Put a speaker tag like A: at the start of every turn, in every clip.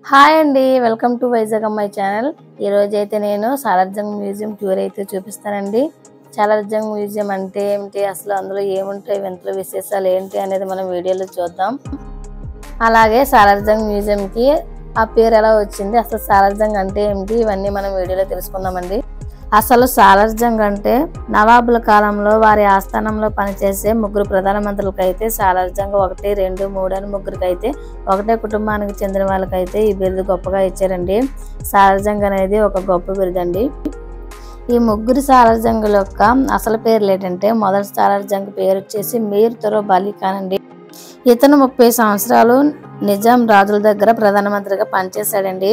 A: Hi అండి, welcome to Vizag అమ్మాయి channel. ఈరోజు అయితే నేను సాలార్జంగ్ మ్యూజియం టూర్ అయితే చూపిస్తానండి. సాలార్జంగ్ మ్యూజియం అంటే ఏమిటి, అసలు అందులో ఏముంటాయి, వింతలు విశేషాలు ఏంటి అనేది మనం వీడియోలో చూద్దాం. అలాగే సాలార్జంగ్ మ్యూజియంకి ఆ పేరు ఎలా వచ్చింది, అసలు సాలార్జంగ్ అంటే ఏమిటి, ఇవన్నీ మనం వీడియోలో తెలుసుకుందామండి. అసలు సాలార్జంగ్ అంటే నవాబుల కాలంలో వారి ఆస్థానంలో పనిచేసే ముగ్గురు ప్రధానమంత్రులకు అయితే సాలార్జంగ్ 1, 2, 3 అని ముగ్గురికి అయితే ఒకటే కుటుంబానికి చెందిన వాళ్ళకైతే ఈ బిరుదు గొప్పగా ఇచ్చారండి. సాలార్జంగ్ అనేది ఒక గొప్ప బిరుదండి. ఈ ముగ్గురు సాలార్జంగుల యొక్క అసలు పేర్లు ఏంటంటే, మొదటి సాలార్జంగ్ పేరు వచ్చేసి మీర్ తురబ్ అలీ ఖాన్ అండి. ఇతను 30 సంవత్సరాలు నిజాం రాజుల దగ్గర ప్రధానమంత్రిగా పనిచేశాడండి.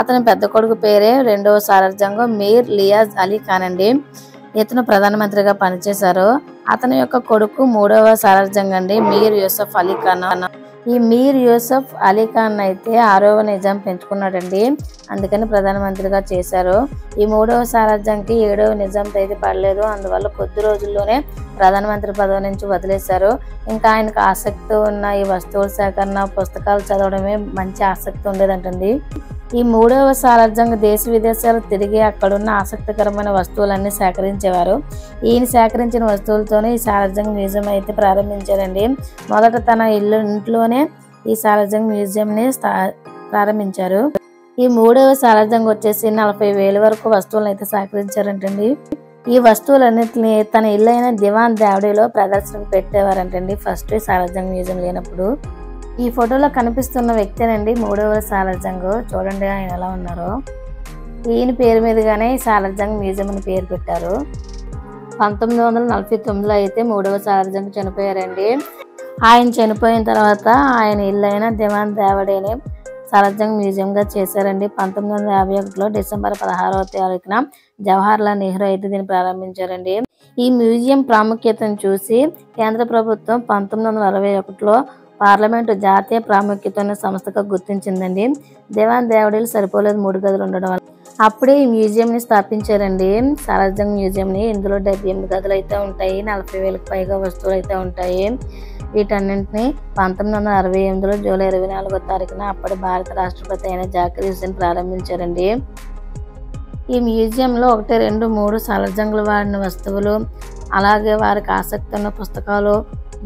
A: అతని పెద్ద కొడుకు పేరే రెండవ సాలార్జంగ్ మీర్ లియాజ్ అలీ ఖాన్ అండి. ఇతను ప్రధానమంత్రిగా పనిచేశారు. అతని యొక్క కొడుకు మూడవ సాలార్జంగ్ అండి, మీర్ యూసఫ్ అలీ ఖాన్. ఈ మీర్ యూసఫ్ అలీ ఖాన్ అయితే 6వ నిజాం పెంచుకున్నాడండి, అందుకని ప్రధానమంత్రిగా చేశారు. ఈ మూడవ సాలార్జంగ్కి 7వ నిజాం అయితే పడలేదు, అందువల్ల కొద్ది రోజుల్లోనే ప్రధానమంత్రి పదవి నుంచి వదిలేశారు. ఇంకా ఆయనకు ఆసక్తి ఉన్న ఈ వస్తువుల సేకరణ, పుస్తకాలు చదవడమే మంచి ఆసక్తి ఉండేదంటండి. ఈ మూడవ సాలార్జంగ్ దేశ విదేశాలు తిరిగి అక్కడున్న ఆసక్తికరమైన వస్తువులన్నీ సేకరించేవారు. ఈయన సేకరించిన వస్తువులతోనే ఈ సాలార్జంగ్ మ్యూజియం అయితే ప్రారంభించారండి. మొదట తన ఇంట్లోనే ఈ సాలార్జంగ్ మ్యూజియంని ప్రారంభించారు. ఈ మూడవ సాలార్జంగ్ వచ్చేసి 40,000 వరకు వస్తువులను అయితే సేకరించారంటండి. ఈ వస్తువులన్నింటినీ తన ఇల్లు అయిన దివాన్ దేవడిలో ప్రదర్శనకు పెట్టేవారంటండి ఫస్ట్ సాలార్జంగ్ మ్యూజియం లేనప్పుడు. ఈ ఫోటోలో కనిపిస్తున్న వ్యక్తేనండి మూడవ సాలార్జంగ్. చూడండి ఆయన ఎలా ఉన్నారో. ఈయన పేరు మీదుగానే సాలార్జంగ్ మ్యూజియం అని పేరు పెట్టారు. 1949లో అయితే మూడవ సాలార్జంగ్ చనిపోయారండి. ఆయన చనిపోయిన తర్వాత ఆయన ఇల్లు అయిన దివాన్ దేవడేని సాలార్జంగ్ మ్యూజియంగా చేశారండి. 1951లో డిసెంబర్ 16వ తారీఖున జవహర్లాల్ నెహ్రూ అయితే దీన్ని ప్రారంభించారండి. ఈ మ్యూజియం ప్రాముఖ్యతను చూసి కేంద్ర ప్రభుత్వం 1961లో పార్లమెంటు జాతీయ ప్రాముఖ్యత ఉన్న సంస్థగా గుర్తించిందండి. దివాన్ దేవడీలు సరిపోలేదు 3 గదులు ఉండడం వల్ల. అప్పుడే ఈ మ్యూజియంని స్థాపించారండి, సాలార్జంగ్ మ్యూజియంని. ఇందులో 78 గదులు అయితే ఉంటాయి, 40,000కు పైగా వస్తువులు అయితే ఉంటాయి. వీటన్నింటినీ 1968లో జూలై 24వ తారీఖున అప్పటి భారత రాష్ట్రపతి అయిన జాకిర్ హుసేన్ ప్రారంభించారండి. ఈ మ్యూజియంలో 1, 2, 3 సాలార్జంగ్లు వాడిన వస్తువులు, అలాగే వారికి ఆసక్తి ఉన్న పుస్తకాలు,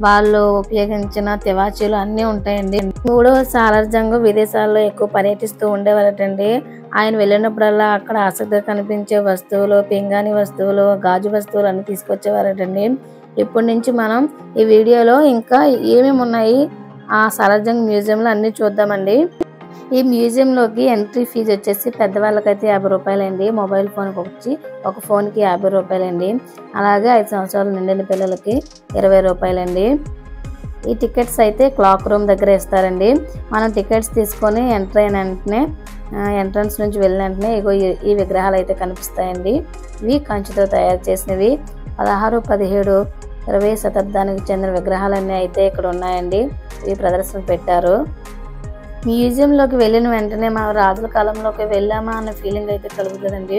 A: వాళ్ళు ఉపయోగించిన తివాచీలు అన్నీ ఉంటాయండి. మూడవ సాలార్జంగ్ విదేశాల్లో ఎక్కువ పర్యటిస్తూ ఉండేవారటండి. ఆయన వెళ్ళినప్పుడల్లా అక్కడ ఆసక్తిగా కనిపించే వస్తువులు, పింగాణి వస్తువులు, గాజు వస్తువులు అన్ని తీసుకొచ్చేవారటండి. ఇప్పటి నుంచి మనం ఈ వీడియోలో ఇంకా ఏమేమి ఉన్నాయి ఆ సాలార్జంగ్ మ్యూజియంలో అన్నీ చూద్దామండి. ఈ మ్యూజియంలోకి ఎంట్రీ ఫీజు వచ్చేసి పెద్దవాళ్ళకైతే 50 రూపాయలండి, మొబైల్ ఫోన్కి వచ్చి ఒక ఫోన్కి 50 రూపాయలండి, అలాగే 5 సంవత్సరాలు నిండిన పిల్లలకి 20 రూపాయలండి. ఈ టికెట్స్ అయితే క్లాక్ రూమ్ దగ్గర ఇస్తారండి. మనం టికెట్స్ తీసుకొని ఎంటర్ అయిన వెంటనే ఎంట్రన్స్ నుంచి వెళ్ళిన వెంటనే ఇగో ఈ విగ్రహాలు అయితే కనిపిస్తాయండి. ఇవి కంచుతో తయారు చేసినవి. 16, 17, 20 శతాబ్దానికి చెందిన విగ్రహాలన్నీ అయితే ఇక్కడ ఉన్నాయండి. ఇవి ప్రదర్శన పెట్టారు. మ్యూజియంలోకి వెళ్ళిన వెంటనే మనం రాజుల కాలంలోకి వెళ్ళామా అన్న ఫీలింగ్ అయితే కలుగుతుందండి.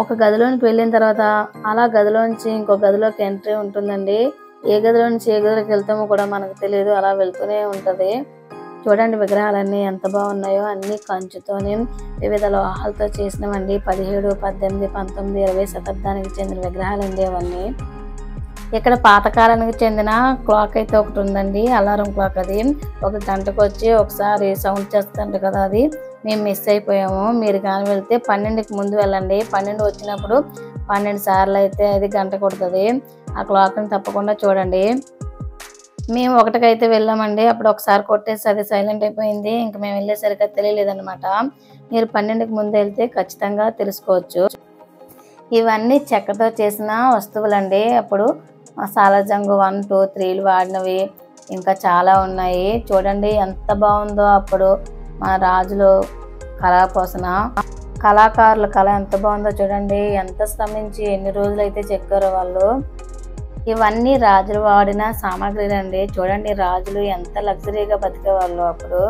A: ఒక గదిలోనికి వెళ్ళిన తర్వాత అలా గదిలోంచి ఇంకో గదిలోకి ఎంట్రీ ఉంటుందండి. ఏ గదిలో నుంచి ఏ గదిలోకి వెళ్తామో కూడా మనకు తెలియదు, అలా వెళ్తూనే ఉంటుంది. చూడండి విగ్రహాలన్నీ ఎంత బాగున్నాయో, అన్ని కంచుతోనే వివిధ లోహాలతో చేసినవండి. 17, 18, 19, 20 శతాబ్దానికి చెందిన విగ్రహాలండి అవన్నీ. ఇక్కడ పాతకాలానికి చెందిన క్లాక్ అయితే ఒకటి ఉందండి, అలారం క్లాక్. అది ఒక గంటకు వచ్చి ఒకసారి సౌండ్ చేస్తుంది కదా, అది మేము మిస్ అయిపోయాము. మీరు కానీ వెళ్తే 12కి ముందు వెళ్ళండి. 12 వచ్చినప్పుడు 12 సార్లు అయితే అది గంట కొడుతుంది. ఆ క్లాక్ని తప్పకుండా చూడండి. మేము 1కైతే వెళ్ళామండి, అప్పుడు ఒకసారి కొట్టేసి అది సైలెంట్ అయిపోయింది. ఇంక మేము వెళ్ళేసరికి తెలియలేదన్నమాట. మీరు 12కి ముందు వెళ్తే ఖచ్చితంగా తెలుసుకోవచ్చు. ఇవన్నీ చెక్కతో చేసిన వస్తువులండి. అప్పుడు సాలార్జంగ్ 1, 2, 3లు వాడినవి ఇంకా చాలా ఉన్నాయి. చూడండి ఎంత బాగుందో అప్పుడు మన రాజులు కళాపోసన, కళాకారుల కళ ఎంత బాగుందో చూడండి. ఎంత శ్రమించి ఎన్ని రోజులు అయితే చెక్కారో వాళ్ళు. ఇవన్నీ రాజులు వాడిన సామాగ్రిలండి. చూడండి రాజులు ఎంత లగ్జరీగా బతికేవాళ్ళు అప్పుడు.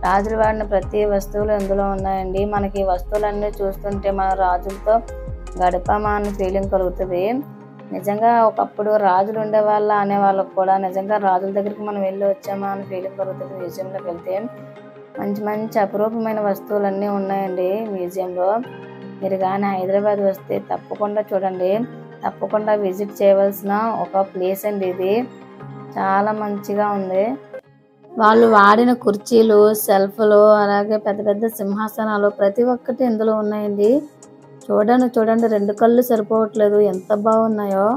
A: రాజులు వాడిన ప్రతి వస్తువులు ఇందులో ఉన్నాయండి. మనకి ఈ వస్తువులన్నీ చూస్తుంటే మన రాజులతో గడిపామా అన్న ఫీలింగ్ కలుగుతుంది. నిజంగా ఒకప్పుడు రాజులు ఉండేవాళ్ళ అనే వాళ్ళకు కూడా నిజంగా రాజుల దగ్గరికి మనం వెళ్ళి వచ్చామా అని ఫీలింగ్ కలుగుతుంది మ్యూజియంలోకి వెళ్తే. మంచి మంచి అపురూపమైన వస్తువులన్నీ ఉన్నాయండి మ్యూజియంలో. మీరు కానీ హైదరాబాద్ వస్తే తప్పకుండా చూడండి, తప్పకుండా విజిట్ చేయవలసిన ఒక ప్లేస్ అండి ఇది. చాలా మంచిగా ఉంది. వాళ్ళు వాడిన కుర్చీలు, సెల్ఫ్లు, అలాగే పెద్ద పెద్ద సింహాసనాలు ప్రతి ఒక్కటి ఇందులో ఉన్నాయండి. చూడండి చూడండి, 2 కళ్ళు సరిపోవట్లేదు, ఎంత బాగున్నాయో.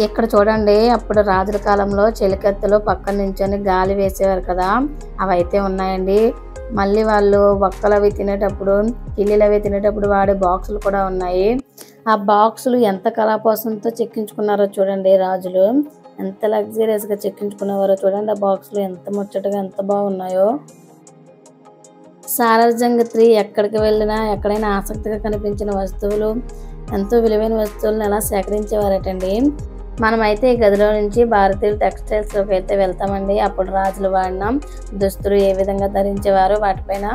A: ఇక్కడ చూడండి, అప్పుడు రాజుల కాలంలో చెలికత్తెలు పక్కన నించొని గాలి వేసేవారు కదా, అవైతే ఉన్నాయండి. మళ్ళీ వాళ్ళు ఒక్కలు అవి తినేటప్పుడు, కిల్లీలు అవి తినేటప్పుడు వాడే బాక్సులు కూడా ఉన్నాయి. ఆ బాక్సులు ఎంత కళాపోసంతో చెక్కించుకున్నారో చూడండి రాజులు, ఎంత లగ్జరియస్గా చెక్కించుకునేవారో చూడండి. ఆ బాక్సులు ఎంత ముచ్చటగా ఎంత బాగున్నాయో. సాలార్జంగ్ 3 ఎక్కడికి వెళ్ళినా ఎక్కడైనా ఆసక్తిగా కనిపించిన వస్తువులు, ఎంతో విలువైన వస్తువులను ఎలా సేకరించేవారటండి. మనమైతే ఈ గదిలో నుంచి భారతీయుల టెక్స్టైల్స్లోకి అయితే వెళ్తామండి. అప్పుడు రాజులు వాడిన దుస్తులు ఏ విధంగా ధరించేవారు, వాటిపైన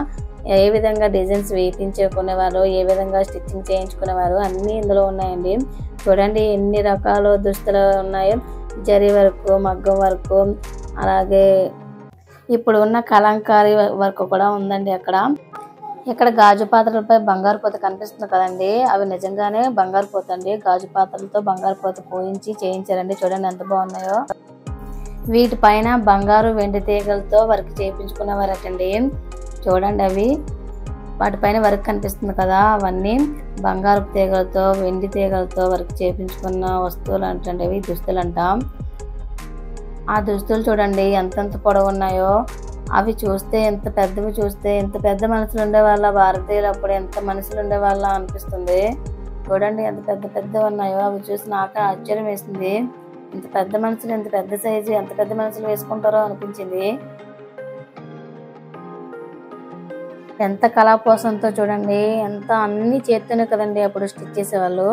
A: ఏ విధంగా డిజైన్స్ వేయించుకునేవారు, ఏ విధంగా స్టిచ్చింగ్ చేయించుకునేవారు అన్నీ ఇందులో ఉన్నాయండి. చూడండి ఎన్ని రకాల దుస్తులు ఉన్నాయో, జరీ వర్క్, మగ్గం వర్క్, అలాగే ఇప్పుడు ఉన్న కలంకారీ వర్క్ కూడా ఉందండి అక్కడ. ఇక్కడ గాజు పాత్రలపై బంగారు పూత కనిపిస్తుంది కదండి, అవి నిజంగానే బంగారు పూత అండి. గాజు పాత్రలతో బంగారు పూత పోయించి చేయించారండి. చూడండి ఎంత బాగున్నాయో. వీటిపైన బంగారు వెండి తీగలతో వర్క్ చేయించుకునేవారటండి. చూడండి అవి, వాటిపైన వర్క్ కనిపిస్తుంది కదా, అవన్నీ బంగారు తీగలతో వెండి తీగలతో వర్క్ చేయించుకున్న వస్తువులు అంటండి, అవి దుస్తులు అంట. ఆ దుస్తులు చూడండి ఎంతెంత పొడవు ఉన్నాయో. అవి చూస్తే ఎంత పెద్దవి, చూస్తే ఎంత పెద్ద మనుషులు ఉండేవాళ్ళ భారతీయులు, అప్పుడు ఎంత మనుషులు ఉండేవాళ్ళ అనిపిస్తుంది. చూడండి ఎంత పెద్ద పెద్దవి ఉన్నాయో. అవి చూసి నాకు ఆశ్చర్యం వేసింది. ఇంత పెద్ద మనుషులు, ఇంత పెద్ద సైజు ఎంత పెద్ద మనుషులు వేసుకుంటారో అనిపించింది. ఎంత కళాపోసంతో చూడండి, ఎంత అన్ని చేత్తోనే కదండి అప్పుడు స్టిచ్ చేసేవాళ్ళు.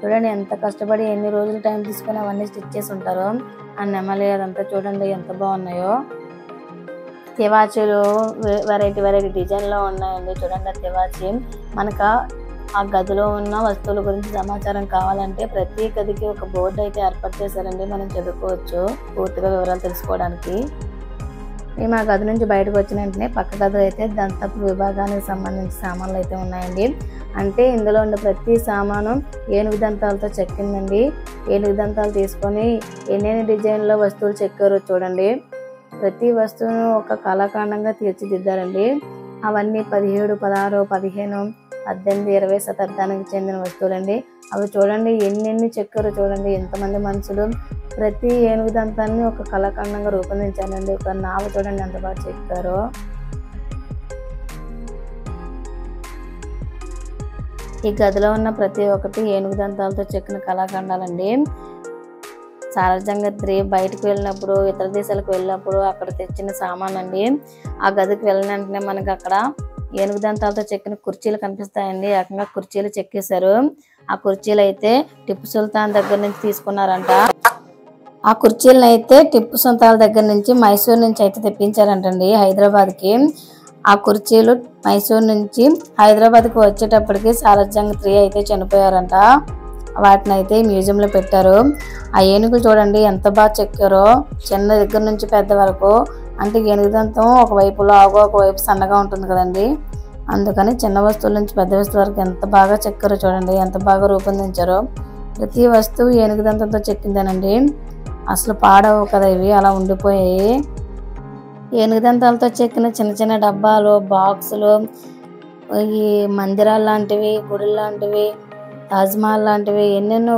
A: చూడండి ఎంత కష్టపడి ఎన్ని రోజులు టైం తీసుకొని అవన్నీ స్టిచ్ చేసి ఉంటారో. ఆ నెమలి అదంతా చూడండి ఎంత బాగున్నాయో. తివాచీలు వెరైటీ వెరైటీ డిజైన్లో ఉన్నాయండి. చూడండి ఆ తివాచీ. మనకు ఆ గదిలో ఉన్న వస్తువుల గురించి సమాచారం కావాలంటే ప్రతి గదికి ఒక బోర్డు అయితే ఏర్పాటు చేశారండి, మనం చదువుకోవచ్చు పూర్తిగా వివరాలు తెలుసుకోవడానికి. మేము ఆ గది నుంచి బయటకు వచ్చిన వెంటనే పక్క గదిలో అయితే దంతపు విభాగానికి సంబంధించిన సామాన్లు అయితే ఉన్నాయండి. అంటే ఇందులో ఉండే ప్రతి సామాను ఏనుగు దంతాలతో చెక్కిందండి. ఏనుగు దంతాలు తీసుకొని ఎన్నెన్ని డిజైన్లో వస్తువులు చెక్కారో చూడండి. ప్రతి వస్తువును ఒక కళాఖండంగా తీర్చిదిద్దారండి. అవన్నీ 17, 16, 15, 18, 20 శతాబ్దానికి చెందిన వస్తువులండి. అవి చూడండి ఎన్నెన్ని చెక్కారో చూడండి. ఎంతమంది మనుషులు ప్రతి ఏనుగు దంతాన్ని ఒక కళాఖండంగా రూపొందించారండి. ఒక నావ చూడండి ఎంత బాగా చెక్కారో. ఈ గదిలో ఉన్న ప్రతి ఒక్కటి ఏనుగు దంతాలతో చెక్కిన కళాఖండాలండి. సాలార్జంగ్ 3 బయటకు వెళ్ళినప్పుడు, ఇతర దేశాలకు వెళ్ళినప్పుడు అక్కడ తెచ్చిన సామాన్ అండి. ఆ గదికి వెళ్ళిన వెంటనే మనకు అక్కడ ఏనుగు దంతాలతో చెక్కిన కుర్చీలు కనిపిస్తాయండి. ఏకంగా కుర్చీలు చెక్కేశారు. ఆ కుర్చీలు అయితే టిప్పు సుల్తాన్ దగ్గర నుంచి తీసుకున్నారంట. ఆ కుర్చీలను అయితే టిప్పు సుల్తాన్ దగ్గర నుంచి మైసూర్ నుంచి అయితే తెప్పించారంటండి హైదరాబాద్కి. ఆ కుర్చీలు మైసూర్ నుంచి హైదరాబాద్కి వచ్చేటప్పటికి సాలార్జంగ్ 3 అయితే చనిపోయారంట. వాటిని అయితే మ్యూజియంలో పెట్టారు. ఆ ఏనుగులు చూడండి ఎంత బాగా చెక్కారో, చిన్న దగ్గర నుంచి పెద్ద వరకు. అంటే ఏనుగు దంతం ఒకవైపు లావు, ఒకవైపు సన్నగా ఉంటుంది కదండి, అందుకని చిన్న వస్తువుల నుంచి పెద్ద వస్తువు వరకు ఎంత బాగా చెక్కారో చూడండి, ఎంత బాగా రూపొందించారో. ప్రతి వస్తువు ఏనుగు దంతంతో చెక్కిందేనండి. అసలు పాడవు కదా ఇవి, అలా ఉండిపోయాయి. ఏనుగు దంతాలతో చెక్కిన చిన్న చిన్న డబ్బాలు, బాక్సులు, ఈ మందిరాలు లాంటివి, గుడి లాంటివి, తాజ్మహల్ లాంటివి ఎన్నెన్నో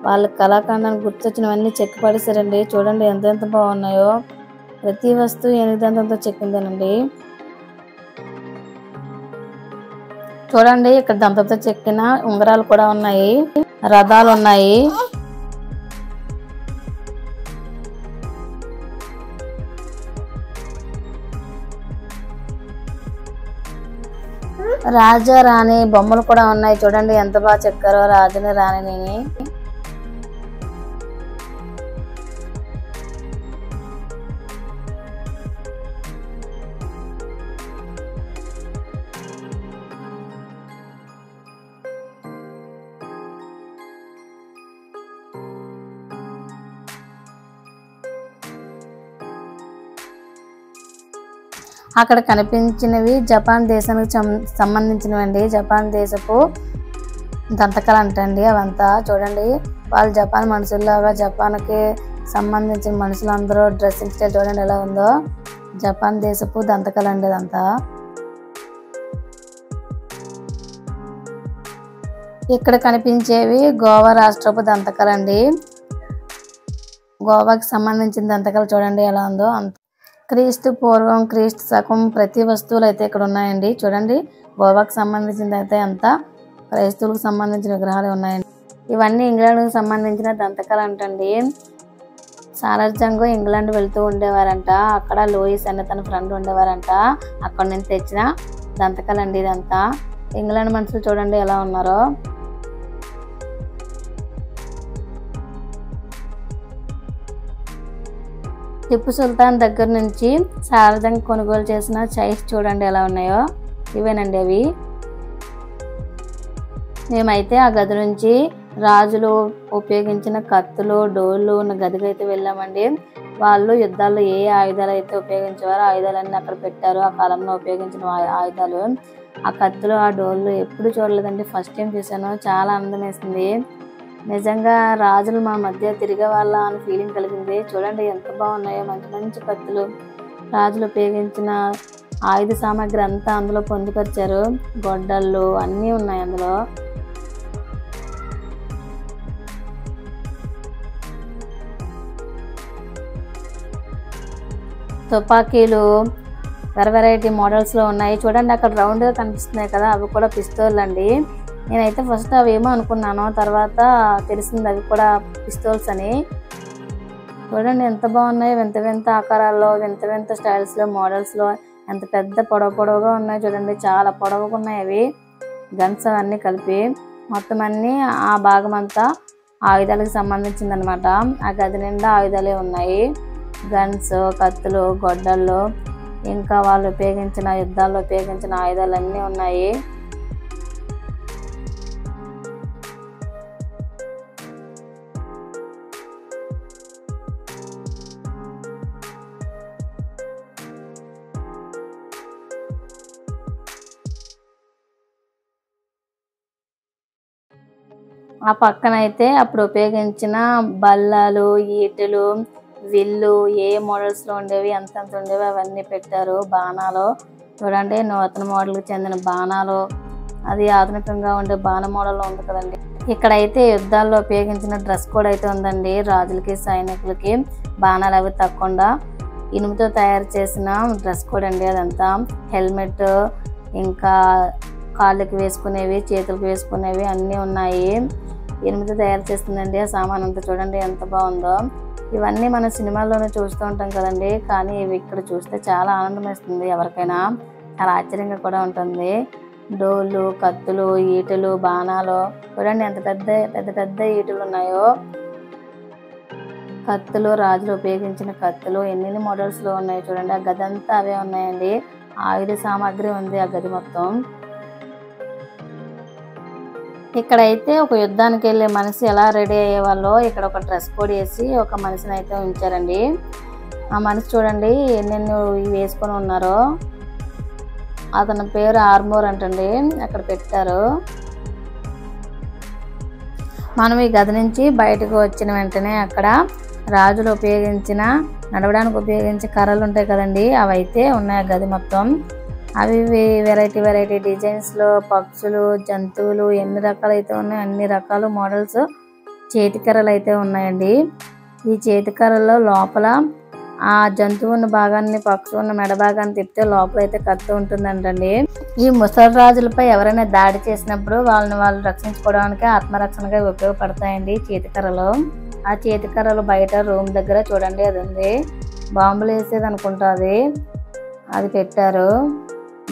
A: వాళ్ళ కళాఖండానికి గుర్తొచ్చినవన్నీ చెక్కి పడేశారండి. చూడండి ఎంతెంత బాగున్నాయో. ప్రతి వస్తువు ఏనుగు దంతంతో చెక్కిందేనండి. చూడండి ఇక్కడ దంతంతో చెక్కిన ఉంగరాలు కూడా ఉన్నాయి, రథాలు ఉన్నాయి. రాజా రాణి బొమ్మలు కూడా ఉన్నాయి. చూడండి ఎంత బాగా చెక్కారో రాజుని రాణిని. అక్కడ కనిపించినవి జపాన్ దేశానికి సంబంధించినవండి. జపాన్ దేశపు దంతకళ అంటండి అవంతా. చూడండి వాళ్ళు జపాన్ మనుషుల్లాగా, జపాన్కి సంబంధించిన మనుషులందరూ డ్రెస్సింగ్ స్టైల్ చూడండి ఎలా ఉందో. జపాన్ దేశపు దంతకళ అండి ఇదంతా. ఇక్కడ కనిపించేవి గోవా రాష్ట్రపు దంతకళ అండి. గోవాకి సంబంధించిన దంతకళ చూడండి ఎలా ఉందో. క్రీస్తు పూర్వం, క్రీస్తు శకం ప్రతి వస్తువులు అయితే ఇక్కడ ఉన్నాయండి. చూడండి గోవాకి సంబంధించింది అయితే అంతా క్రైస్తవులకు సంబంధించిన విగ్రహాలు ఉన్నాయండి. ఇవన్నీ ఇంగ్లాండ్కి సంబంధించిన దంతకళ అంటండి. సాలార్జంగ్ ఇంగ్లాండ్ వెళ్తూ ఉండేవారంట. అక్కడ లూయిస్ అనే తన ఫ్రెండ్ ఉండేవారంట. అక్కడ నుంచి తెచ్చిన దంతకళ అండి ఇదంతా. ఇంగ్లాండ్ మనుషులు చూడండి ఎలా ఉన్నారో. టిప్పు సుల్తాన్ దగ్గర నుంచి సాలార్జంగ్ కొనుగోలు చేసిన చైర్స్ చూడండి ఎలా ఉన్నాయో. ఇవేనండి అవి. మేమైతే ఆ గది నుంచి రాజులు ఉపయోగించిన కత్తులు, డోళ్ళు ఉన్న గదికి అయితే వెళ్ళామండి. వాళ్ళు యుద్ధాల్లో ఏ ఆయుధాలు అయితే ఉపయోగించేవారో ఆయుధాలన్నీ అక్కడ పెట్టారు. ఆ కాలంలో ఉపయోగించిన ఆయుధాలు, ఆ కత్తులు, ఆ డోళ్ళు ఎప్పుడు చూడలేదండి. ఫస్ట్ టైం చూసాను. చాలా ఆనందం వేసింది. నిజంగా రాజులు మా మధ్య తిరిగే వాళ్ళ అని ఫీలింగ్ కలిగింది. చూడండి ఎంత బాగున్నాయో. మంచి మంచి కత్తులు, రాజులు ఉపయోగించిన ఆయుధ సామాగ్రి అంతా అందులో పొందుపరిచారు. గొడ్డళ్ళు అన్నీ ఉన్నాయి అందులో. తుపాకీలు వెరైటీ మోడల్స్లో ఉన్నాయి. చూడండి అక్కడ రౌండ్గా కనిపిస్తున్నాయి కదా, అవి కూడా పిస్తోల్ అండి. నేనైతే ఫస్ట్ అవి ఏమో అనుకున్నాను, తర్వాత తెలిసింది అవి కూడా పిస్తోల్స్ అని. చూడండి ఎంత బాగున్నాయో. వింత వింత ఆకారాల్లో, వింత వింత స్టైల్స్లో, మోడల్స్లో ఎంత పెద్ద పొడవుగా ఉన్నాయి చూడండి. చాలా పొడవుగా ఉన్నాయి అవి. గన్స్ అవన్నీ కలిపి మొత్తం అన్నీ ఆ భాగం అంతా ఆయుధాలకు సంబంధించింది అనమాట. ఆ గది నిండా ఆయుధాలే ఉన్నాయి. గన్స్, కత్తులు, గొడ్డళ్ళు, ఇంకా వాళ్ళు ఉపయోగించిన యుద్ధాల్లో ఉపయోగించిన ఆయుధాలన్నీ ఉన్నాయి. ఆ పక్కనైతే అప్పుడు ఉపయోగించిన బల్లలు, ఈటెలు, విల్లు ఏ మోడల్స్లో ఉండేవి, ఎంత ఉండేవి అవన్నీ పెట్టారు. బాణాలు చూడండి, నూతన మోడల్కి చెందిన బాణాలు. అది ఆధునికంగా ఉండే బాణ మోడల్లో ఉంది కదండి. ఇక్కడైతే యుద్ధాల్లో ఉపయోగించిన డ్రెస్ కోడ్ అయితే ఉందండి. రాజులకి, సైనికులకి బాణాలు అవి తక్కకుండా ఇనుముతో తయారు చేసిన డ్రెస్ కోడ్ అండి అదంతా. హెల్మెట్, ఇంకా కాళ్ళకి వేసుకునేవి, చేతులకు వేసుకునేవి అన్నీ ఉన్నాయి. ఇనుముతో తయారు చేస్తుందండి ఆ సామాన్ అంతా. చూడండి ఎంత బాగుందో. ఇవన్నీ మన సినిమాల్లోనే చూస్తూ ఉంటాం కదండి, కానీ ఇవి ఇక్కడ చూస్తే చాలా ఆనందం వేస్తుంది ఎవరికైనా. చాలా ఆశ్చర్యంగా కూడా ఉంటుంది. డోళ్ళు, కత్తులు, ఈటెలు, బాణాలు చూడండి ఎంత పెద్ద ఈటెలు ఉన్నాయో. కత్తులు, రాజులు ఉపయోగించిన కత్తులు ఎన్ని మోడల్స్లో ఉన్నాయి చూడండి. ఆ గది అంతా అవే ఉన్నాయండి. ఆయుధ సామాగ్రి ఉంది ఆ గది మొత్తం. ఇక్కడైతే ఒక యుద్ధానికి వెళ్ళే మనిషి ఎలా రెడీ అయ్యేవాళ్ళో ఇక్కడ ఒక డ్రెస్ కోడ్ వేసి ఒక మనిషిని అయితే ఉంచారండి. ఆ మనిషి చూడండి ఎన్నెన్ని వేసుకొని ఉన్నారో. అతని పేరు ఆర్మోర్ అంటండి, అక్కడ పెట్టారు. మనం ఈ గది నుంచి బయటకు వచ్చిన వెంటనే అక్కడ రాజులు ఉపయోగించిన, నడవడానికి ఉపయోగించే కర్రలు ఉంటాయి కదండి, అవైతే ఉన్నాయి ఆ గది మొత్తం. అవి వెరైటీ డిజైన్స్లో పక్షులు, జంతువులు ఎన్ని రకాలు అయితే ఉన్నాయో అన్ని రకాల మోడల్స్ చేతికర్రలు అయితే ఉన్నాయండి. ఈ చేతికర్రలో లోపల ఆ జంతువు ఉన్న భాగాన్ని, పక్షి ఉన్న మెడ భాగాన్ని తిప్పితే లోపల అయితే కత్తి ఉంటుందంటండి. ఈ ముసలి రాజులపై ఎవరైనా దాడి చేసినప్పుడు వాళ్ళు రక్షించుకోవడానికి, ఆత్మరక్షణగా ఉపయోగపడతాయండి చేతికర్రలు. ఆ చేతికర్రలు బయట రూమ్ దగ్గర చూడండి అది ఉంది. బాంబులు వేసేది అనుకుంటా అది పెట్టారు.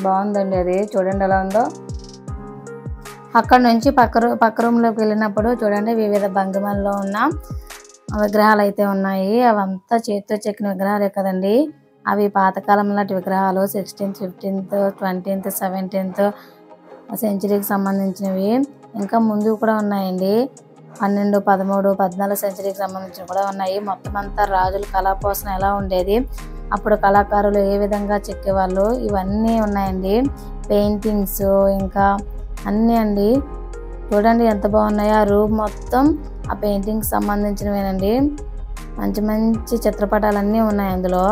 A: బాగుందండి అది. చూడండి ఎలా ఉందో. అక్కడ నుంచి పక్క రూమ్లోకి వెళ్ళినప్పుడు చూడండి వివిధ భంగిమల్లో ఉన్న విగ్రహాలు అయితే ఉన్నాయి. అవంతా చేతితో చెక్కిన విగ్రహాలే కదండి. అవి పాతకాలం నాటి విగ్రహాలు. 16th, 15th, 20th, 17th సెంచరీకి సంబంధించినవి. ఇంకా ముందు కూడా ఉన్నాయండి. 12, 13, 14 సెంచరీకి సంబంధించినవి కూడా ఉన్నాయి. మొత్తం అంతా రాజుల కళాపోషణ ఎలా ఉండేది, అప్పుడు కళాకారులు ఏ విధంగా చెక్కేవాళ్ళు ఇవన్నీ ఉన్నాయండి. పెయింటింగ్స్ ఇంకా అన్నీ అండి. చూడండి ఎంత బాగున్నాయో. ఆ రూమ్ మొత్తం ఆ పెయింటింగ్స్ సంబంధించినవేనండి. మంచి మంచి చిత్రపటాలన్నీ ఉన్నాయి అందులో.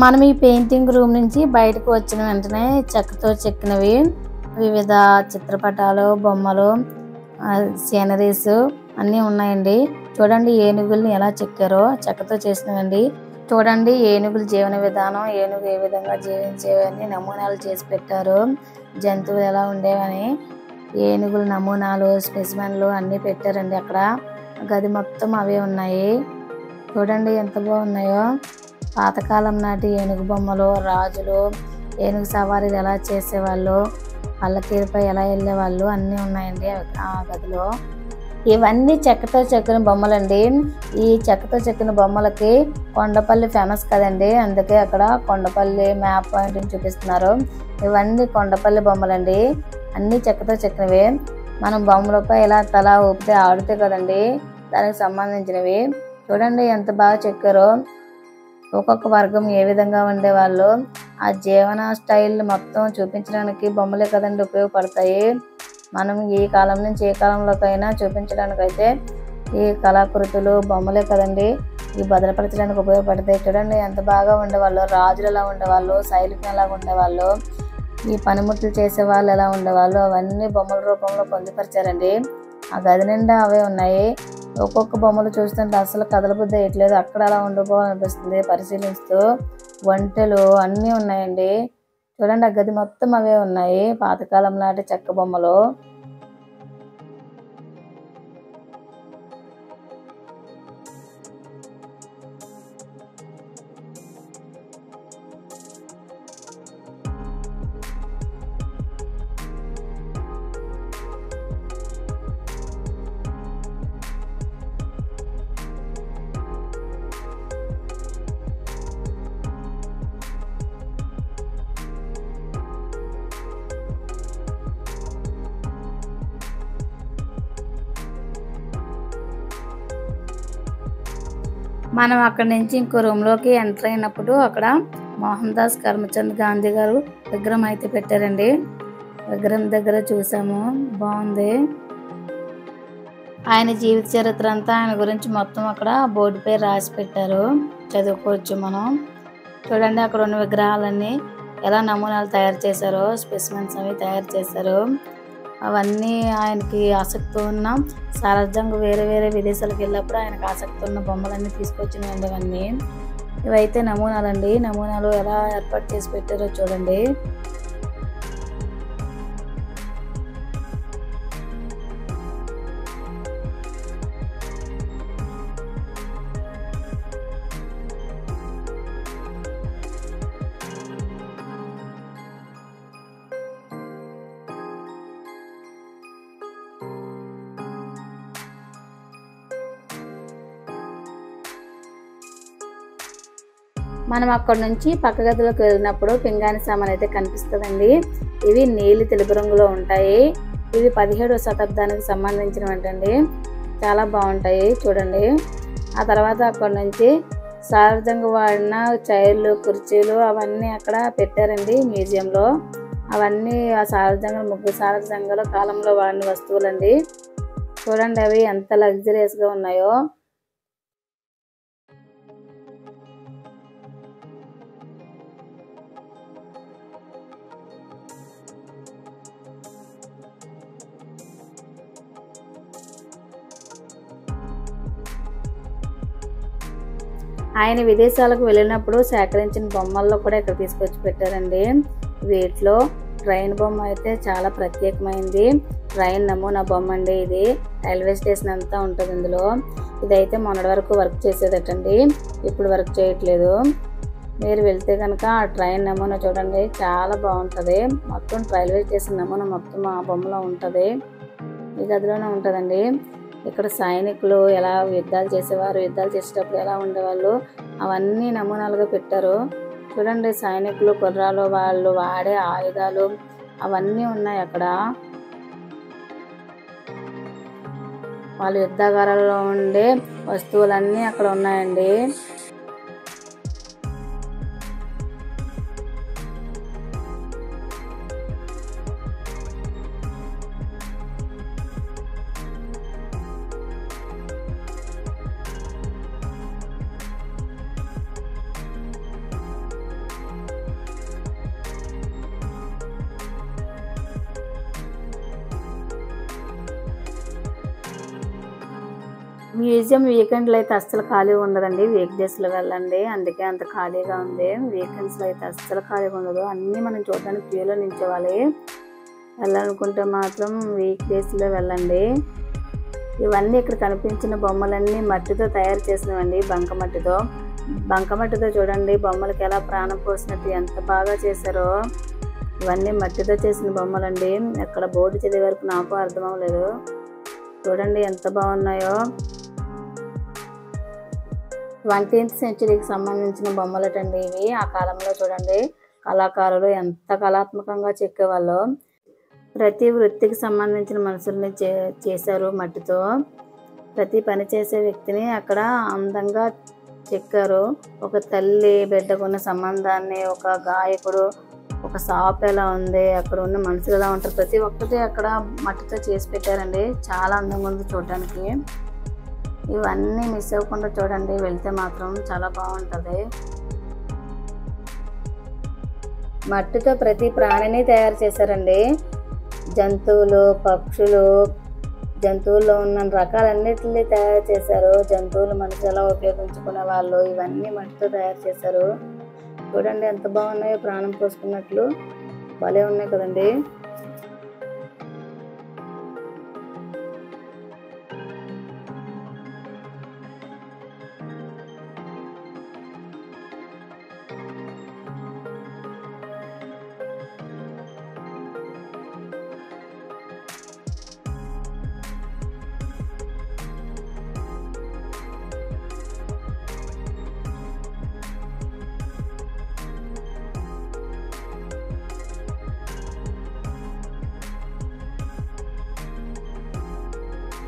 A: మనం ఈ పెయింటింగ్ రూమ్ నుంచి బయటకు వచ్చిన వెంటనే చెక్కతో చెక్కినవి వివిధ చిత్రపటాలు, బొమ్మలు, సీనరీస్ అన్నీ ఉన్నాయండి. చూడండి ఏనుగుల్ని ఎలా చెక్కారో, చెక్కతో చేసినవండి. చూడండి ఏనుగుల జీవన విధానం, ఏనుగు ఏ విధంగా జీవించేవని నమూనాలు చేసి పెట్టారు. జంతువులు ఎలా ఉండేవని ఏనుగుల నమూనాలు, స్పెసిమెన్లు అన్నీ పెట్టారండి. అక్కడ గది మొత్తం అవే ఉన్నాయి. చూడండి ఎంత బాగున్నాయో. పాతకాలం నాటి ఏనుగు బొమ్మలు, రాజులు ఏనుగు సవారీలు ఎలా చేసేవాళ్ళు, పల్లకీలపై ఎలా వెళ్ళేవాళ్ళు అన్నీ ఉన్నాయండి ఆ గదిలో. ఇవన్నీ చెక్కతో చెక్కిన బొమ్మలండి. ఈ చెక్కతో చెక్కిన బొమ్మలకి కొండపల్లి ఫేమస్ కదండి, అందుకే అక్కడ కొండపల్లి మ్యాప్ పాయింట్ చూపిస్తున్నారు. ఇవన్నీ కొండపల్లి బొమ్మలండి. అన్నీ చెక్కతో చెక్కినవి. మనం బొమ్మలపై ఇలా తల ఊపితే ఆడితే కదండి దానికి సంబంధించినవి. చూడండి ఎంత బాగా చెక్కారో. ఒక్కొక్క వర్గం ఏ విధంగా ఉండేవాళ్ళు, ఆ జీవన స్టైల్ మొత్తం చూపించడానికి బొమ్మలే కదండి ఉపయోగపడతాయి. మనం ఈ కాలం నుంచి ఏ కాలంలోకైనా చూపించడానికైతే ఈ కళాకృతులు బొమ్మలే కదండి ఈ భద్రపరచడానికి ఉపయోగపడతాయి. చూడండి ఎంత బాగా ఉండేవాళ్ళు, రాజులు ఎలా ఉండేవాళ్ళు, సైనికులు ఎలా ఉండేవాళ్ళు, ఈ పనిముట్లు చేసే వాళ్ళు ఎలా ఉండేవాళ్ళు అవన్నీ బొమ్మల రూపంలో పొందుపరిచారండి. ఆ గది నిండా అవే ఉన్నాయి. ఒక్కొక్క బొమ్మలు చూస్తుంటే అసలు కదలబుద్ధి వేయట్లేదు, అక్కడ అలా ఉండిపోవాలనిపిస్తుంది పరిశీలిస్తూ. వంటలు అన్నీ ఉన్నాయండి. చూడండి ఆ గది మొత్తం అవే ఉన్నాయి, పాతకాలం నాటి చెక్క బొమ్మలు. మనం అక్కడి నుంచి ఇంకో రూమ్లోకి ఎంటర్ అయినప్పుడు అక్కడ మోహన్ దాస్ కరమ్చంద్ గాంధీ గారు విగ్రహం అయితే పెట్టారండి. విగ్రహం దగ్గర చూసాము, బాగుంది. ఆయన జీవిత చరిత్ర అంతా ఆయన గురించి మొత్తం అక్కడ బోర్డుపై రాసి పెట్టారు, చదువుకోవచ్చు మనం. చూడండి అక్కడ ఉన్న విగ్రహాలన్నీ ఎలా నమూనాలు తయారు చేశారో, స్పెసిమెన్స్ అవి తయారు చేశారు. అవన్నీ ఆయనకి ఆసక్తి ఉన్న సారథ్యంగా వేరే వేరే విదేశాలకు వెళ్ళినప్పుడు ఆయనకు ఆసక్తి ఉన్న బొమ్మలన్నీ తీసుకొచ్చినాయండి. అవన్నీ ఇవైతే నమూనాలండి. నమూనాలు ఎలా ఏర్పాటు చేసి పెట్టారో చూడండి. మనం అక్కడ నుంచి పక్క గదిలోకి వెళ్ళినప్పుడు పింగాణి సామాన్ అయితే కనిపిస్తుందండి. ఇవి నీలి తెలుపు రంగులో ఉంటాయి. ఇవి 17వ శతాబ్దానికి సంబంధించినవంటండి. చాలా బాగుంటాయి చూడండి. ఆ తర్వాత అక్కడ నుంచి సారథ్యంగా వాడిన చైర్లు, కుర్చీలు అవన్నీ అక్కడ పెట్టారండి మ్యూజియంలో. అవన్నీ ఆ సారథ్యంగా ముగ్గురు సారథ్యంగా కాలంలో వాడిన వస్తువులండి. చూడండి అవి ఎంత లగ్జరియస్గా ఉన్నాయో. ఆయన విదేశాలకు వెళ్ళినప్పుడు సేకరించిన బొమ్మల్లో కూడా ఇక్కడ తీసుకొచ్చి పెట్టారండి. వీటిలో ట్రైన్ బొమ్మ అయితే చాలా ప్రత్యేకమైంది. ట్రైన్ నమూనా బొమ్మ అండి ఇది. రైల్వే స్టేషన్ అంతా ఉంటుంది ఇందులో. ఇదైతే మొన్నటి వరకు వర్క్ చేసేదటండి, ఇప్పుడు వర్క్ చేయట్లేదు. మీరు వెళ్తే కనుక ఆ ట్రైన్ నమూనా చూడండి, చాలా బాగుంటుంది. మొత్తం రైల్వే స్టేషన్ నమూనా మొత్తం ఆ బొమ్మలో ఉంటుంది. ఈ గదిలోనే ఉంటుందండి. ఇక్కడ సైనికులు ఎలా యుద్ధాలు చేసేవారు, యుద్ధాలు చేసేటప్పుడు ఎలా ఉండేవాళ్ళు అవన్నీ నమూనాలుగా పెట్టారు. చూడండి సైనికులు, గుర్రాలు, వాళ్ళు వాడే ఆయుధాలు అవన్నీ ఉన్నాయి అక్కడ. వాళ్ళ యుద్ధాగారాల్లో ఉండే వస్తువులన్నీ అక్కడ ఉన్నాయండి. మ్యూజియం వీకెండ్లో అయితే అస్సలు ఖాళీ ఉండదండి. వీక్ డేస్లో వెళ్ళండి, అందుకే అంత ఖాళీగా ఉంది. వీకెండ్స్లో అయితే అస్సలు ఖాళీగా ఉండదు. అన్నీ మనం చూడడానికి క్యూలో నిల్చోవాలి. వెళ్ళాలనుకుంటే మాత్రం వీక్ డేస్లో వెళ్ళండి. ఇవన్నీ ఇక్కడ కనిపించిన బొమ్మలన్నీ మట్టితో తయారు చేసినవండి, బంకమట్టితో చూడండి బొమ్మలకి ఎలా ప్రాణం పోసినట్టు ఎంత బాగా చేశారో. ఇవన్నీ మట్టితో చేసిన బొమ్మలండి. అక్కడ బోర్డు చదివే వరకు నాకు అర్థం అవ్వలేదు. చూడండి ఎంత బాగున్నాయో. 20th సెంచరీకి సంబంధించిన బొమ్మలటండి ఇవి. ఆ కాలంలో చూడండి కళాకారులు ఎంత కళాత్మకంగా చెక్కేవాళ్ళు. ప్రతి వృత్తికి సంబంధించిన మనుషుల్ని చేశారు మట్టితో. ప్రతి పని చేసే వ్యక్తిని అక్కడ అందంగా చెక్కారు. ఒక తల్లి బిడ్డకున్న సంబంధాన్ని, ఒక గాయకుడు, ఒక షాప్ ఎలా ఉంది, అక్కడ ఉన్న మనుషులు ఎలా ఉంటారు, ప్రతి ఒక్కటి అక్కడ మట్టితో చేసి పెట్టారండి. చాలా అందంగా ఉంది చూడడానికి. ఇవన్నీ మిస్ అవ్వకుండా చూడండి, వెళ్తే మాత్రం చాలా బాగుంటుంది. మట్టితో ప్రతి ప్రాణిని తయారు చేశారండి. జంతువులు, పక్షులు, జంతువుల్లో ఉన్న రకాలన్నిటిని తయారు చేశారు. జంతువులు మనుషులు ఎలా ఉపయోగించుకునే వాళ్ళు, ఇవన్నీ మట్టితో తయారు చేశారు. చూడండి ఎంత బాగున్నాయో, ప్రాణం పోసుకున్నట్లు భలే ఉన్నాయి కదండి.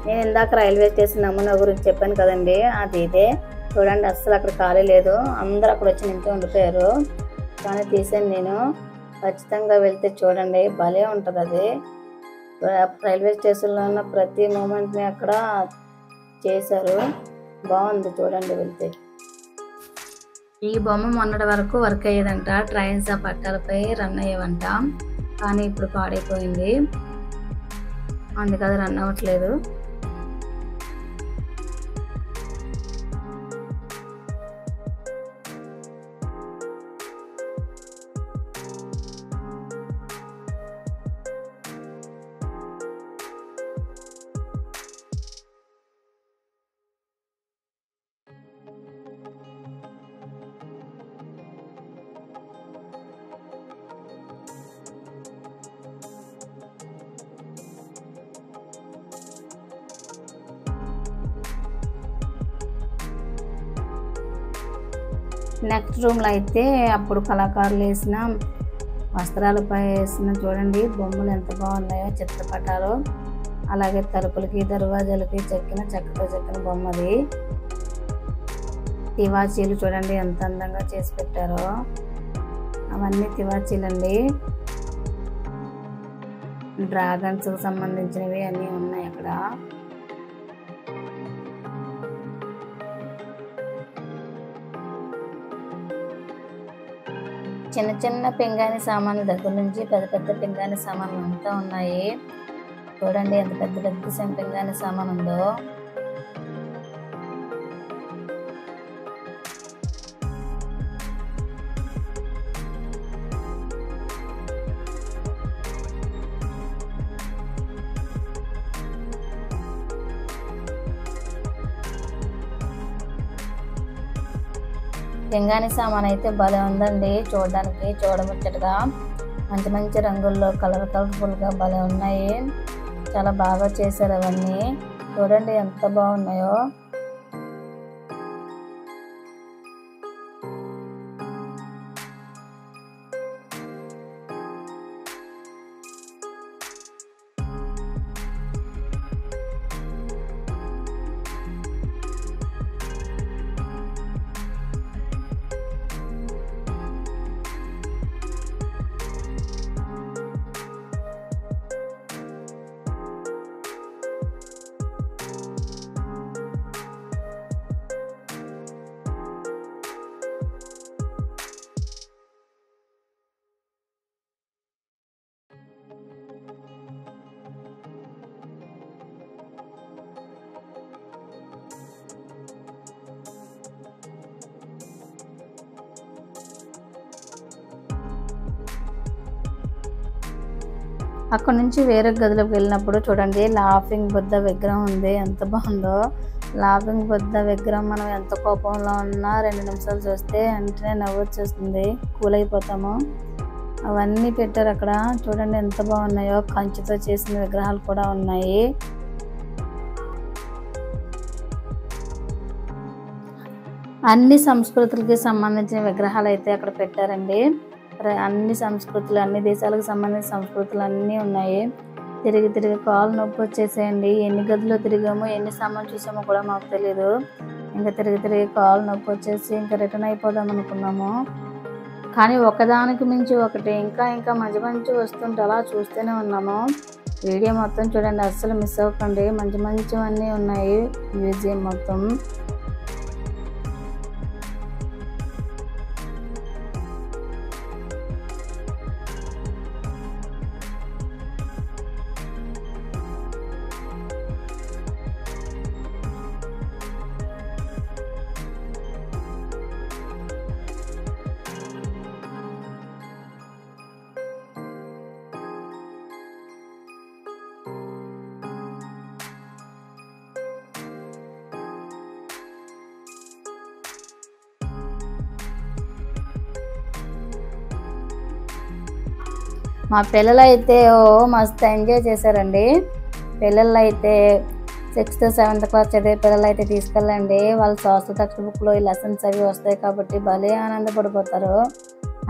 A: నేను ఇందాక రైల్వే స్టేషన్ నమూనా గురించి చెప్పాను కదండి, అది ఇదే. చూడండి అస్సలు అక్కడ ఖాళీ లేదు, అందరూ అక్కడ వచ్చి నించో ఉండిపోయారు. కానీ తీసాను నేను. ఖచ్చితంగా వెళ్తే చూడండి, భలే ఉంటుంది అది. రైల్వే స్టేషన్లో ఉన్న ప్రతి మూమెంట్ని అక్కడ చేశారు. బాగుంది చూడండి వెళ్తే. ఈ బొమ్మ మొన్నటి వరకు వర్క్ అయ్యేదంట, ట్రైన్స్ ఆ పట్టాలపై రన్ అయ్యేవంట. కానీ ఇప్పుడు పాడైపోయింది, అందుకది రన్ అవ్వట్లేదు. నెక్స్ట్ రూమ్లో అయితే అప్పుడు కళాకారులు వేసిన వస్త్రాలపై వేసిన చూడండి బొమ్మలు ఎంత బాగున్నాయో, చిత్రపటాలు. అలాగే తలుపులకి, దర్వాజాలకి చెక్కతో చెక్కిన బొమ్మది. తివాచీలు చూడండి ఎంత అందంగా చేసి పెట్టారో. అవన్నీ తివాచీలండి. డ్రాగన్స్కి సంబంధించినవి అన్నీ ఉన్నాయి అక్కడ. చిన్న చిన్న పింగాణి సామాన్లు దగ్గర నుంచి పెద్ద పెద్ద పింగాణి సామాన్లు అంతా ఉన్నాయి. చూడండి ఎంత పెద్ద పెద్ద పింగాణి సామాన్ ఉందో. పింగాణి సామాన్ అయితే భలే ఉందండి చూడడానికి, చూడముచ్చటగా. మంచి మంచి రంగుల్లో కలర్ఫుల్గా భలే ఉన్నాయి. చాలా బాగా చేశారు అవన్నీ. చూడండి ఎంత బాగున్నాయో. అక్కడ నుంచి వేరే గదిలోకి వెళ్ళినప్పుడు చూడండి లాఫింగ్ బుద్ధ విగ్రహం ఉంది. ఎంత బాగుందో. లాఫింగ్ బుద్ధ విగ్రహం మనం ఎంత కోపంలో ఉన్నా 2 నిమిషాలు చూస్తే వెంటనే నవ్వు వచ్చేస్తుంది, కూల్ అయిపోతాము. అవన్నీ పెట్టారు అక్కడ. చూడండి ఎంత బాగున్నాయో. కంచుతో చేసిన విగ్రహాలు కూడా ఉన్నాయి. అన్ని సంస్కృతులకి సంబంధించిన విగ్రహాలు అయితే అక్కడ పెట్టారండి. అన్ని సంస్కృతులు, అన్ని దేశాలకు సంబంధించిన సంస్కృతులు అన్నీ ఉన్నాయి. తిరిగి తిరిగి కాలు నొప్పి వచ్చేసేయండి. ఎన్ని గదుల్లో తిరిగామో ఎన్ని సామాన్లు చూసామో కూడా మాకు తెలియదు. ఇంకా తిరిగి తిరిగి కాలు నొప్పి వచ్చేసి ఇంకా రిటర్న్ అయిపోదాం అనుకున్నాము. కానీ ఒకదానికి మించి ఒకటి ఇంకా ఇంకా మంచి మంచి వస్తుంటే అలా చూస్తూనే ఉన్నాము. వీడియో మొత్తం చూడండి, అస్సలు మిస్ అవ్వకండి. మంచి మంచివన్నీ ఉన్నాయి మ్యూజియం మొత్తం. మా పిల్లలు అయితే మస్తు ఎంజాయ్ చేశారండి. పిల్లలు అయితే 6th 7th క్లాస్ చదివే పిల్లలు అయితే తీసుకెళ్ళండి. వాళ్ళ సంస్కృత టెక్స్ట్ బుక్లో ఈ లెసన్స్ అవి వస్తాయి కాబట్టి భలే ఆనందపడిపోతారు.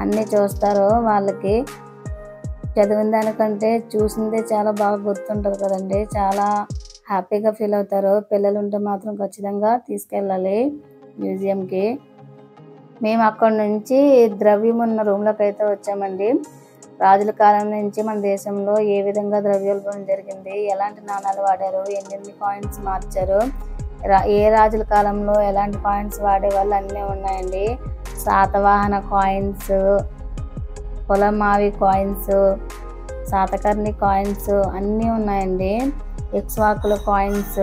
A: అన్నీ చూస్తారు. వాళ్ళకి చదివిన దానికంటే చూసిందే చాలా బాగా గుర్తుంటుంది కదండి. చాలా హ్యాపీగా ఫీల్ అవుతారు. పిల్లలు ఉంటే మాత్రం ఖచ్చితంగా తీసుకెళ్ళాలి మ్యూజియంకి. మేము అక్కడ నుంచి ద్రవ్యం ఉన్న రూమ్లోకి అయితే వచ్చామండి. రాజుల కాలం నుంచి మన దేశంలో ఏ విధంగా ద్రవ్యోల్బణం జరిగింది, ఎలాంటి నాణాలు వాడారు, ఎన్నెన్ని కాయిన్స్ మార్చారు, ఏ రాజుల కాలంలో ఎలాంటి కాయిన్స్ వాడేవాళ్ళు అన్నీ ఉన్నాయండి. Satavahana coins, Pulumavi coins, Satakarni coins అన్నీ ఉన్నాయండి. ఇక్ష్వాకుల కాయిన్స్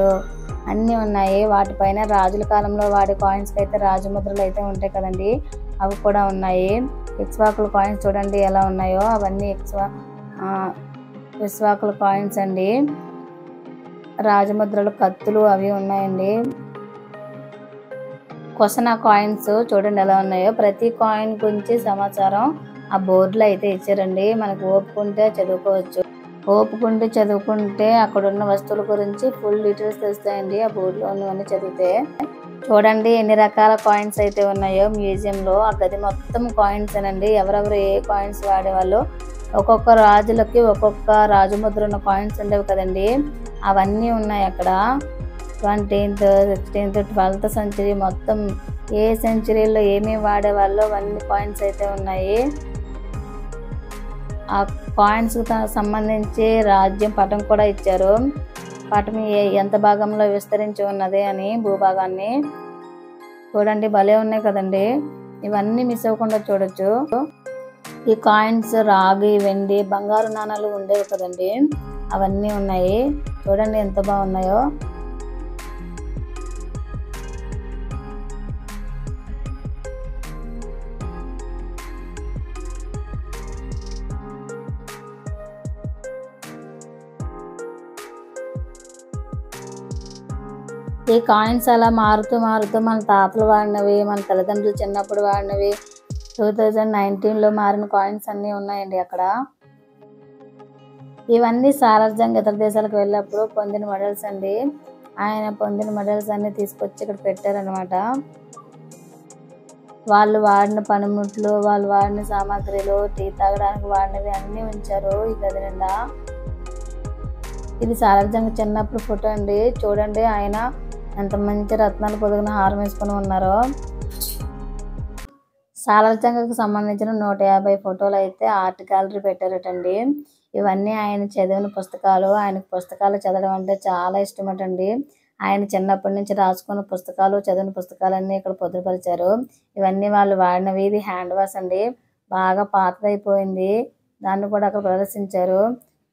A: అన్నీ ఉన్నాయి. వాటిపైన రాజుల కాలంలో వాడే కాయిన్స్కి అయితే రాజముద్రలు అయితే ఉంటాయి కదండి, అవి కూడా ఉన్నాయి. ఇక్ష్వాకుల కాయిన్స్ చూడండి ఎలా ఉన్నాయో. అవన్నీ ఇక్ష్వాకుల కాయిన్స్ అండి. రాజముద్రలు, కత్తులు అవి ఉన్నాయండి. కొసన కాయిన్స్ చూడండి ఎలా ఉన్నాయో. ప్రతి కాయిన్ గురించి సమాచారం ఆ బోర్డులో అయితే ఇచ్చారండి. మనకు ఓపుకుంటే చదువుకోవచ్చు. ఓపుకుంటే చదువుకుంటే అక్కడ ఉన్న వస్తువుల గురించి ఫుల్ డీటెయిల్స్ తెలుస్తాయండి ఆ బోర్డులో ఉన్నవన్నీ చదివితే. చూడండి ఎన్ని రకాల కాయిన్స్ అయితే ఉన్నాయో మ్యూజియంలో. ఆ గది మొత్తం కాయిన్స్ అనండి. ఎవరెవరు ఏ కాయిన్స్ వాడేవాళ్ళు, ఒక్కొక్క రాజులకి ఒక్కొక్క రాజముద్ర ఉన్న కాయిన్స్ ఉండేవి కదండి, అవన్నీ ఉన్నాయి అక్కడ. 20th 16th 12th సెంచరీ మొత్తం ఏ సెంచరీలో ఏమేమి వాడేవాళ్ళు అవన్నీ కాయిన్స్ అయితే ఉన్నాయి. ఆ కాయిన్స్కి సంబంధించి రాజ్యం పటం కూడా ఇచ్చారు. పటం ఎంత భాగంలో విస్తరించి ఉన్నది అని భూభాగాన్ని. చూడండి భలే ఉన్నాయి కదండి. ఇవన్నీ మిస్ అవ్వకుండా చూడొచ్చు. ఈ కాయిన్స్ రాగి, వెండి, బంగారు నాణాలు ఉండేవి కదండి, అవన్నీ ఉన్నాయి. చూడండి ఎంత బాగున్నాయో. ఈ కాయిన్స్ అలా మారుతూ మారుతూ మన తాతలు వాడినవి, మన తల్లిదండ్రులు చిన్నప్పుడు వాడినవి, 2019లో మారిన కాయిన్స్ అన్నీ ఉన్నాయండి అక్కడ. ఇవన్నీ సాలార్జంగ్ ఇతర దేశాలకు వెళ్ళినప్పుడు పొందిన మెడల్స్ అండి. ఆయన పొందిన మెడల్స్ అన్నీ తీసుకొచ్చి ఇక్కడ పెట్టారనమాట. వాళ్ళు వాడిన పనిముట్లు, వాళ్ళు వాడిన సామాగ్రిలు, టీ తాగడానికి వాడినవి అన్నీ ఉంచారు ఈ గది నిండా. ఇది సాలార్జంగ్ చిన్నప్పుడు ఫోటో అండి. చూడండి ఆయన ఎంత మంచి రత్నాలు పొదిగిన హారం వేసుకుని ఉన్నారో. సాలార్జంగ్కి సంబంధించిన 150 ఫోటోలు అయితే ఆర్ట్ గ్యాలరీ పెట్టారటండి. ఇవన్నీ ఆయన చదివిన పుస్తకాలు. ఆయనకు పుస్తకాలు చదవడం అంటే చాలా ఇష్టమటండి. ఆయన చిన్నప్పటి నుంచి రాసుకున్న పుస్తకాలు, చదివిన పుస్తకాలన్నీ ఇక్కడ పొందుపరిచారు. ఇవన్నీ వాళ్ళు వాడినవి. ఇది హ్యాండ్ వాష్ అండి, బాగా పాతదైపోయింది. దాన్ని కూడా అక్కడ ప్రదర్శించారు.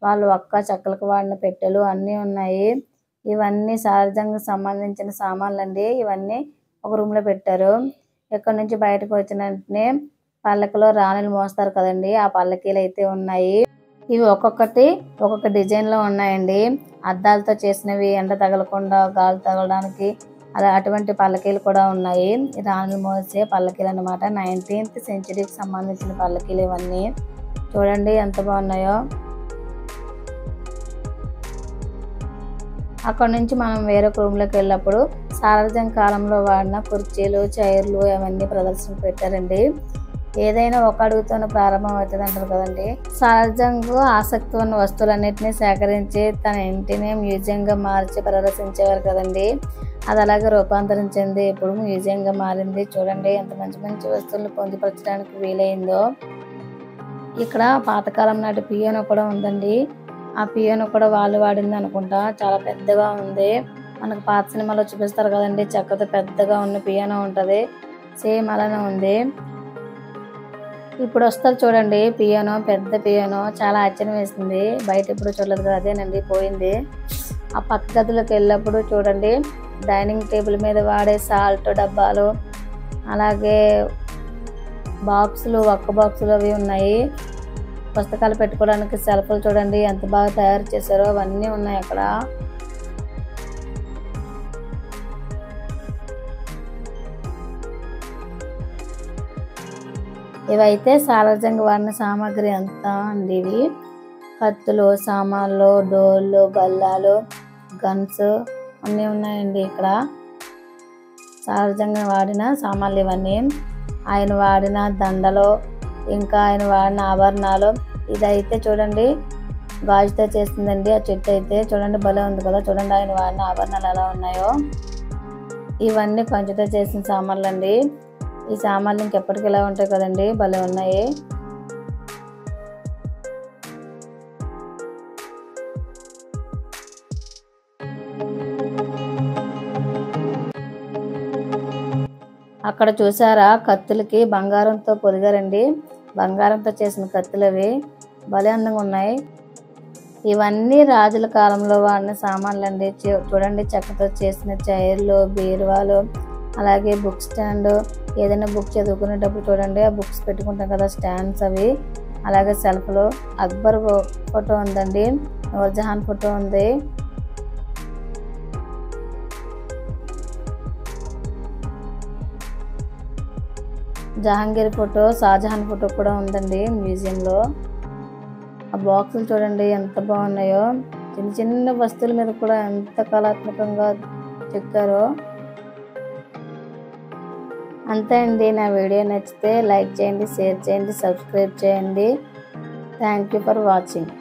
A: వాళ్ళు చెక్కలకు వాడిన పెట్టెలు అన్నీ ఉన్నాయి. ఇవన్నీ సాలార్జంగ్కి సంబంధించిన సామాన్లు అండి. ఇవన్నీ ఒక రూమ్లో పెట్టారు. ఇక్కడ నుంచి బయటకు వచ్చిన వెంటనే పల్లకిలో రాణులు మోస్తారు కదండి, ఆ పల్లకీలు అయితే ఉన్నాయి. ఇవి ఒక్కొక్కటి ఒక్కొక్క డిజైన్లో ఉన్నాయండి. అద్దాలతో చేసినవి, ఎండ తగలకుండా గాలి తగలడానికి అటువంటి పల్లకీలు కూడా ఉన్నాయి. రాణులు మోసే పల్లకీలు అనమాట. 19th సెంచరీకి సంబంధించిన పల్లకీలు ఇవన్నీ. చూడండి ఎంత బాగున్నాయో. అక్కడ నుంచి మనం వేరే రూమ్లోకి వెళ్ళినప్పుడు సాలార్జంగ్ కాలంలో వాడిన కుర్చీలు, చైర్లు అవన్నీ ప్రదర్శన పెట్టారండి. ఏదైనా ఒక అడుగుతోనే ప్రారంభం అవుతుంది అంటారు కదండి. సాలార్జంగ్ ఆసక్తి ఉన్న వస్తువులన్నింటినీ సేకరించి తన ఇంటిని మ్యూజియంగా మార్చి ప్రదర్శించేవారు కదండి. అది అలాగే రూపాంతరించింది. ఇప్పుడు మ్యూజియంగా మారింది. చూడండి ఎంత మంచి మంచి వస్తువులను పొందుపరచడానికి వీలైందో. ఇక్కడ పాతకాలం నాటి పియానో కూడా ఉందండి. ఆ పియానో కూడా వాళ్ళు వాడింది అనుకుంటా. చాలా పెద్దగా ఉంది. మనకు పాత సినిమాలో చూపిస్తారు కదండి, చెక్కతో పెద్దగా ఉన్న పియానో ఉంటుంది. సేమ్ అలానే ఉంది. ఇప్పుడు వస్తారు చూడండి పియానో, పెద్ద పియానో. చాలా ఆశ్చర్యం వేసింది. బయట ఎప్పుడు చూడలేదు కదా, అదేనండి పోయింది. ఆ పక్క గదిలోకి వెళ్ళినప్పుడు చూడండి డైనింగ్ టేబుల్ మీద వాడే సాల్ట్ డబ్బాలు, అలాగే బాక్సులు, ఒక్క బాక్సులు అవి ఉన్నాయి. పుస్తకాలు పెట్టుకోవడానికి సెల్ఫ్లు చూడండి ఎంత బాగా తయారు చేశారో. అవన్నీ ఉన్నాయి అక్కడ. ఇవైతే సాలార్జంగ్ వాడిన సామాగ్రి అంతా అండి. ఇవి కత్తులు, సామాన్లు, డోళ్ళు, బల్లాలు, గన్స్ అన్నీ ఉన్నాయండి ఇక్కడ. సాలార్జంగ్ వాడిన సామాన్లు ఇవన్నీ. ఆయన వాడిన దండలు, ఇంకా ఆయన వాడిన ఆభరణాలు. ఇదైతే చూడండి గాజుతో చేసిందండి. ఆ చెట్టు అయితే చూడండి భలే ఉంది కదా. చూడండి ఆయన వాడిన ఆభరణాలు ఎలా ఉన్నాయో. ఇవన్నీ కంచుతో చేసిన సామాన్లు అండి. ఈ సామాన్లు ఇంకెప్పటికి ఇలా ఉంటాయి కదండి, భలే ఉన్నాయి. అక్కడ చూసారా కత్తులకి బంగారంతో పొదిగారండి. బంగారంతో చేసిన కత్తులు అవి భలే అందంగా ఉన్నాయి. ఇవన్నీ రాజుల కాలంలో వాడిన సామాన్లు అండి. చూడండి చెక్కతో చేసిన చైర్లు, బీరువాలు, అలాగే బుక్ స్టాండ్. ఏదైనా బుక్ చదువుకునేటప్పుడు చూడండి ఆ బుక్స్ పెట్టుకుంటాం కదా స్టాండ్స్ అవి. అలాగే సెల్ఫ్లు. అక్బర్ ఫోటో ఉందండి, నూర్జహాన్ ఫోటో ఉంది. జహాంగీర్ ఫోటో, షాజహాన్ ఫోటో కూడా ఉందండి మ్యూజియంలో. ఆ బాక్సులు చూడండి ఎంత బాగున్నాయో. చిన్న చిన్న వస్తువుల మీద కూడా ఎంత కళాత్మకంగా చెక్కారో. అంతే అండి. నా వీడియో నచ్చితే లైక్ చేయండి, షేర్ చేయండి, సబ్స్క్రైబ్ చేయండి. Thank you for watching.